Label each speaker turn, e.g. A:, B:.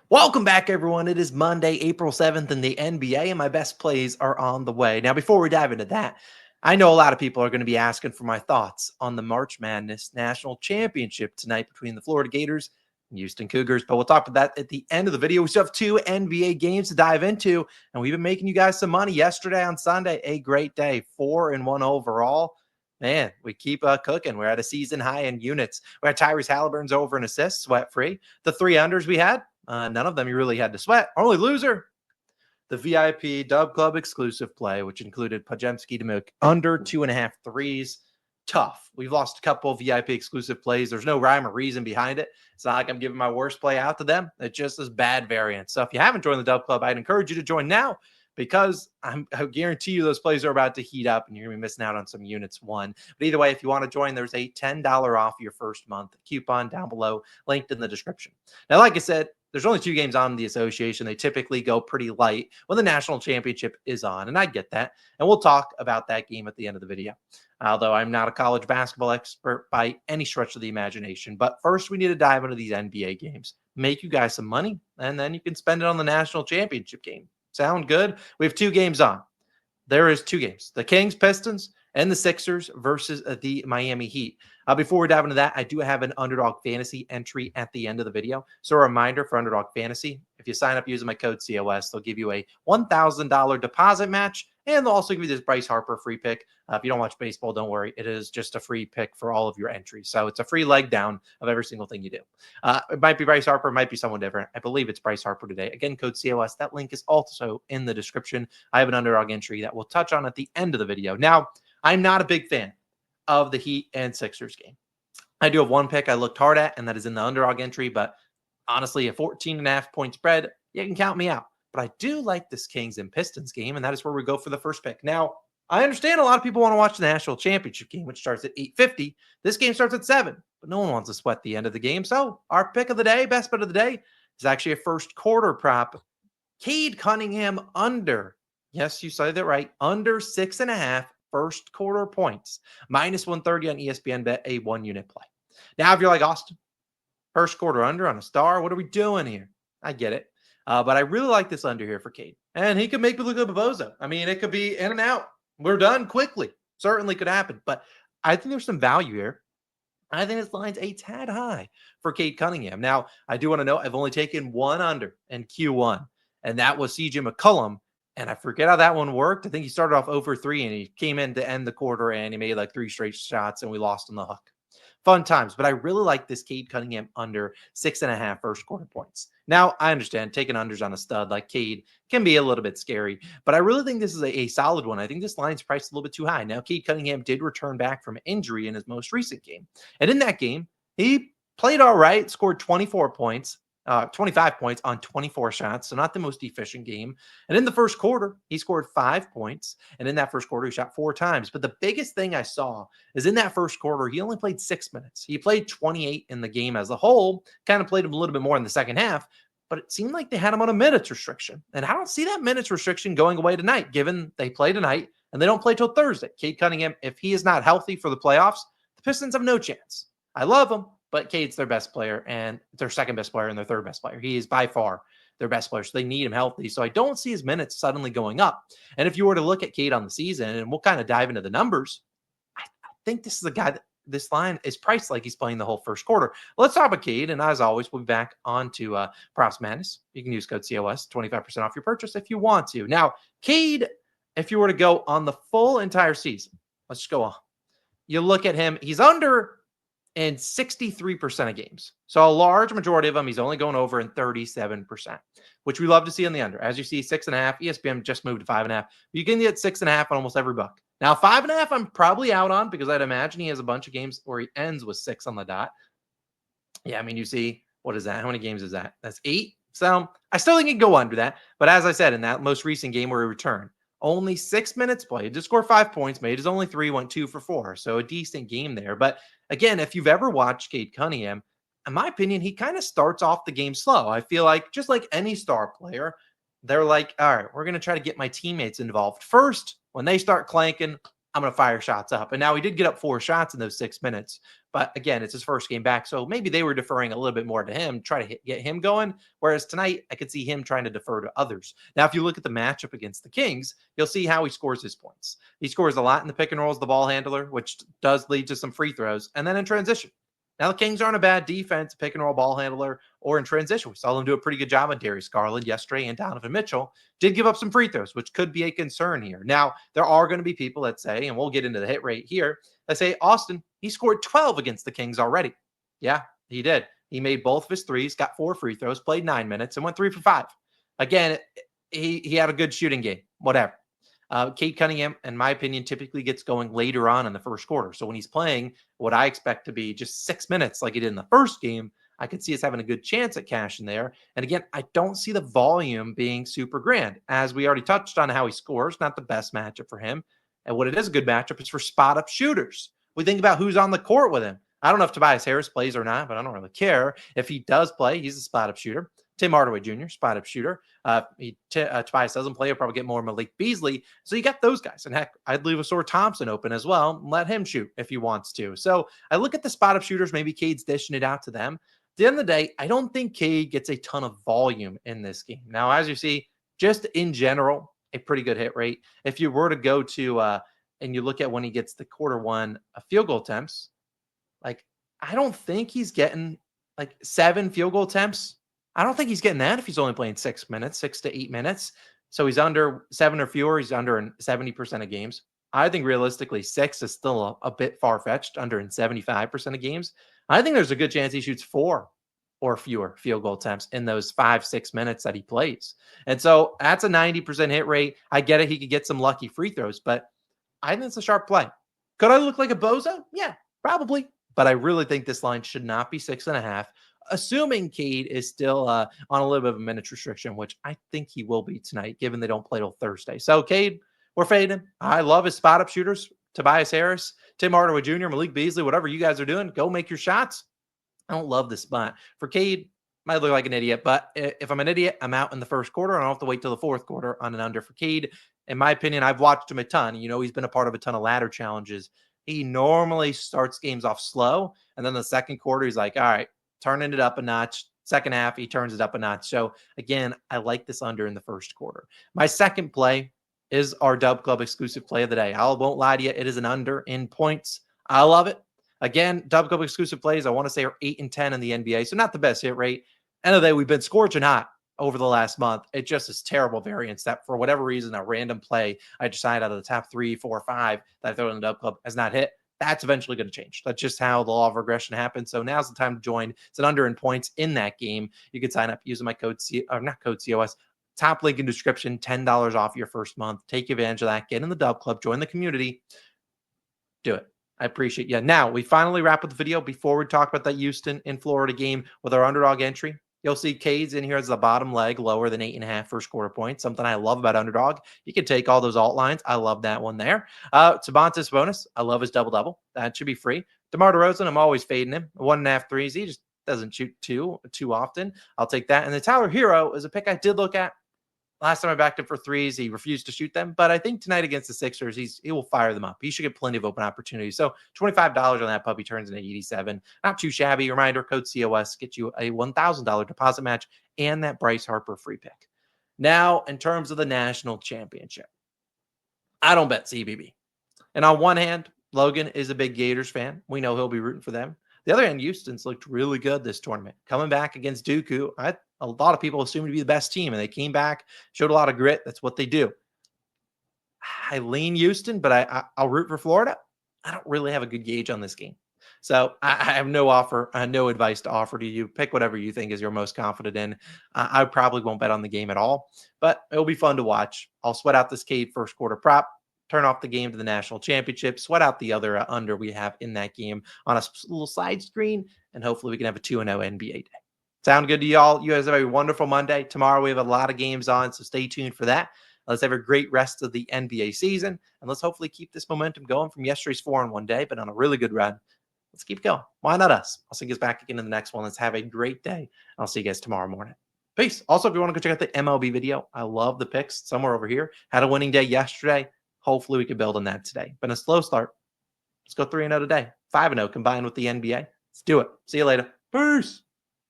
A: Welcome back, everyone. It is Monday, April 7th in the NBA, and my best plays are on the way. Now, before we dive into that, I know a lot of people are going to be asking for my thoughts on the March Madness National Championship tonight between the Florida Gators and Houston Cougars, but we'll talk about that at the end of the video. We still have two NBA games to dive into, and we've been making you guys some money yesterday on Sunday. A great day, 4-1 overall. Man, we keep cooking. We're at a season high in units. We had Tyrese Halliburton's over in assists, sweat free. The three unders we had, none of them you really had to sweat. Only loser, the VIP Dub Club exclusive play, which included Pajemski to make under 2.5 threes. Tough. We've lost a couple of VIP exclusive plays. There's no rhyme or reason behind it. It's not like I'm giving my worst play out to them. It just is bad variance. So if you haven't joined the Dub Club, I'd encourage you to join now because I guarantee you those plays are about to heat up and you're going to be missing out on some units won. But either way, if you want to join, there's a $10 off your first month coupon down below, linked in the description. Now, like I said, there's only two games on the association. They typically go pretty light when the national championship is on, and I get that. And we'll talk about that game at the end of the video. Although I'm not a college basketball expert by any stretch of the imagination. But first, we need to dive into these NBA games, make you guys some money, and then you can spend it on the national championship game. Sound good? We have two games on. There is two games, the Kings, Pistons, and the Sixers versus the Miami Heat. Before we dive into that, I do have an Underdog Fantasy entry at the end of the video. So a reminder for Underdog Fantasy, if you sign up using my code COS, they'll give you a $1,000 deposit match, and they'll also give you this Bryce Harper free pick. If you don't watch baseball, don't worry. It is just a free pick for all of your entries. So it's a free leg down of every single thing you do. It might be Bryce Harper, it might be someone different. I believe it's Bryce Harper today. Again, code COS. That link is also in the description. I have an Underdog entry that we'll touch on at the end of the video. Now, I'm not a big fan of the Heat and Sixers game. I do have one pick I looked hard at, and that is in the Underdog entry, but honestly, a 14.5 point spread, you can count me out. But I do like this Kings and Pistons game, and that is where we go for the first pick. Now, I understand a lot of people want to watch the national championship game, which starts at 8:50. This game starts at 7, but no one wants to sweat the end of the game. So our pick of the day, best bet of the day, is actually a first quarter prop. Cade Cunningham under. Yes, you said that right. Under 6.5 first quarter points. Minus 130 on ESPN Bet, a 1-unit play. Now, if you're like, Austin, first quarter under on a star, what are we doing here? I get it. But I really like this under here for Cade. And he could make me look like a bozo. I mean, it could be in and out. We're done quickly. Certainly could happen. But I think there's some value here. I think this line's a tad high for Cade Cunningham. Now, I do want to note I've only taken one under in Q1, and that was CJ McCollum. And I forget how that one worked. I think he started off over 3, and he came in to end the quarter, and he made like 3 straight shots, and we lost on the hook. Fun times, but I really like this Cade Cunningham under 6.5 first quarter points. Now, I understand taking unders on a stud like Cade can be a little bit scary, but I really think this is a solid one. I think this line's priced a little bit too high. Now, Cade Cunningham did return back from injury in his most recent game. And in that game, he played all right, scored 24 points. 25 points on 24 shots, so not the most efficient game. And in the first quarter, he scored 5 points. And in that first quarter, he shot 4 times. But the biggest thing I saw is in that first quarter, he only played 6 minutes. He played 28 in the game as a whole, kind of played him a little bit more in the second half, but it seemed like they had him on a minutes restriction. And I don't see that minutes restriction going away tonight, given they play tonight and they don't play till Thursday. Cade Cunningham, if he is not healthy for the playoffs, the Pistons have no chance. I love him, but Cade's their best player and their second best player and their third best player. He is by far their best player, so they need him healthy. So I don't see his minutes suddenly going up. And if you were to look at Cade on the season, and we'll kind of dive into the numbers, I think this is a guy that this line is priced like he's playing the whole first quarter. Let's talk about Cade, and as always, we'll be back on to PropsMadness. You can use code COS, 25% off your purchase if you want to. Now, Cade, if you were to go on the full entire season, let's just go on. You look at him, he's under in 63% of games. So a large majority of them, he's only going over in 37%, which we love to see on the under. As you see, 6.5. ESPN just moved to 5.5. You can get 6.5 on almost every buck. Now, 5.5, I'm probably out on because I'd imagine he has a bunch of games where he ends with 6 on the dot. Yeah, I mean, you see, what is that? How many games is that? That's 8. So I still think he can go under that. But as I said, in that most recent game where he returned, only 6 minutes played, just scored 5 points, made his only 3, went 2 for 4. So a decent game there. But again, if you've ever watched Cade Cunningham, in my opinion, he kind of starts off the game slow. I feel like just like any star player, they're like, all right, we're going to try to get my teammates involved first. When they start clanking, I'm going to fire shots up. And now he did get up 4 shots in those 6 minutes. But again, it's his first game back. So maybe they were deferring a little bit more to him, try to get him going. Whereas tonight, I could see him trying to defer to others. Now, if you look at the matchup against the Kings, you'll see how he scores his points. He scores a lot in the pick and rolls, the ball handler, which does lead to some free throws, and then in transition. Now, the Kings aren't a bad defense, pick and roll ball handler, or in transition. We saw them do a pretty good job on Darius Garland yesterday, and Donovan Mitchell did give up some free throws, which could be a concern here. Now, there are going to be people that say, and we'll get into the hit rate here, that say, Austin, he scored 12 against the Kings already. Yeah, he did. He made both of his threes, got 4 free throws, played 9 minutes, and went 3 for 5. Again, he had a good shooting game, whatever. Cade Cunningham, in my opinion, typically gets going later on in the first quarter. So when he's playing what I expect to be just 6 minutes like he did in the first game, I could see us having a good chance at cashing there. And again, I don't see the volume being super grand. As we already touched on how he scores, not the best matchup for him. And what it is a good matchup is for spot up shooters. We think about who's on the court with him. I don't know if Tobias Harris plays or not, but I don't really care. If he does play, he's a spot up shooter. Tim Hardaway Jr., spot up shooter. Tobias doesn't play, he'll probably get more Malik Beasley. So you got those guys. And heck, I'd leave Asor Thompson open as well and let him shoot if he wants to. So I look at the spot up shooters. Maybe Cade's dishing it out to them. At the end of the day, I don't think Cade gets a ton of volume in this game. Now, as you see, just in general, a pretty good hit rate. If you were to go to and you look at when he gets the quarter one field goal attempts, like I don't think he's getting like 7 field goal attempts. I don't think he's getting that if he's only playing 6 minutes, 6 to 8 minutes. So he's under 7 or fewer. He's under in 70% of games. I think realistically 6 is still a bit far-fetched, under in 75% of games. I think there's a good chance he shoots 4 or fewer field goal attempts in those 5-6 minutes that he plays. And so that's a 90% hit rate. I get it. He could get some lucky free throws, but I think it's a sharp play. Could I look like a bozo? Yeah, probably. But I really think this line should not be 6.5. Assuming Cade is still on a little bit of a minutes restriction, which I think he will be tonight, given they don't play till Thursday. So Cade, we're fading him. I love his spot up shooters. Tobias Harris, Tim Hardaway Jr., Malik Beasley, whatever you guys are doing, go make your shots. I don't love this spot. For Cade, might look like an idiot, but if I'm an idiot, I'm out in the first quarter. I don't have to wait till the fourth quarter on an under for Cade. In my opinion, I've watched him a ton. You know, he's been a part of a ton of ladder challenges. He normally starts games off slow, and then the second quarter, he's like, all right, turning it up a notch. Second half, he turns it up a notch. So again, I like this under in the first quarter. My second play is our Dub Club exclusive play of the day. I won't lie to you. It is an under in points. I love it. Again, Dub Club exclusive plays, I want to say are 8 and 10 in the NBA. So not the best hit rate. End of the day, we've been scorching hot over the last month. It just is terrible variance that for whatever reason, a random play I decide out of the top 3, 4, 5 that I throw in the Dub Club has not hit. That's eventually going to change. That's just how the law of regression happens. So now's the time to join. It's an under in points in that game. You can sign up using my code COS. Top link in description, $10 off your first month. Take advantage of that. Get in the Dub Club. Join the community. Do it. I appreciate you. Now, we finally wrap up the video. Before we talk about that Houston in Florida game with our underdog entry, you'll see Cade's in here as the bottom leg, lower than 8.5 first quarter points. Something I love about underdog. You can take all those alt lines. I love that one there. Sabonis bonus. I love his double-double. That should be free. DeMar DeRozan, I'm always fading him. 1.5 threes. He just doesn't shoot too often. I'll take that. And the Tyler Hero is a pick I did look at. Last time I backed him for threes, he refused to shoot them. But I think tonight against the Sixers, he will fire them up. He should get plenty of open opportunities. So $25 on that puppy turns into 87. Not too shabby. Reminder, code COS gets you a $1,000 deposit match and that Bryce Harper free pick. Now, in terms of the national championship, I don't bet CBB. And on one hand, Logan is a big Gators fan. We know he'll be rooting for them. The other hand, Houston's looked really good this tournament. Coming back against Duke, who a lot of people assumed to be the best team, and they came back, showed a lot of grit. That's what they do. I lean Houston, but I'll root for Florida. I don't really have a good gauge on this game. So I have no advice to offer to you. Pick whatever you think is your most confident in. I probably won't bet on the game at all, but it'll be fun to watch. I'll sweat out this Cade first quarter prop, turn off the game to the national championship, sweat out the other under we have in that game on a little side screen, and hopefully we can have a 2-0 NBA day. Sound good to y'all? You guys have a wonderful Monday. Tomorrow we have a lot of games on, so stay tuned for that. Let's have a great rest of the NBA season, and let's hopefully keep this momentum going from yesterday's 4-1 day, but on a really good run. Let's keep going. Why not us? I'll see you guys back again in the next one. Let's have a great day. I'll see you guys tomorrow morning. Peace. Also, if you want to go check out the MLB video, I love the picks somewhere over here. Had a winning day yesterday. Hopefully we can build on that today. Been a slow start. Let's go 3-0 today. 5-0 combined with the NBA. Let's do it. See you later. Peace.